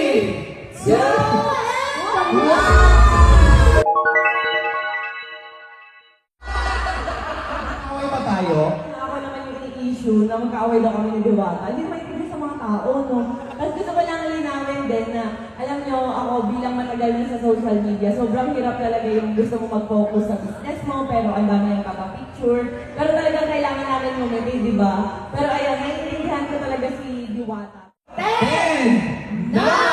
2, 1! Away ba tayo? Ako naman yung issue na magkaaway daw kami ni Diwata. Hindi naman ito sa mga tao, no? Tapos gusto ko lang linawin din na, alam nyo, ako bilang matagal na sa social media, sobrang hirap talaga yung gusto mo mag-focus sa business mo, pero ang dami yung picture. Pero talagang kailangan namin momentate, di ba? Pero ayun, naiintindihan ko talaga si Diwata. 10, 9,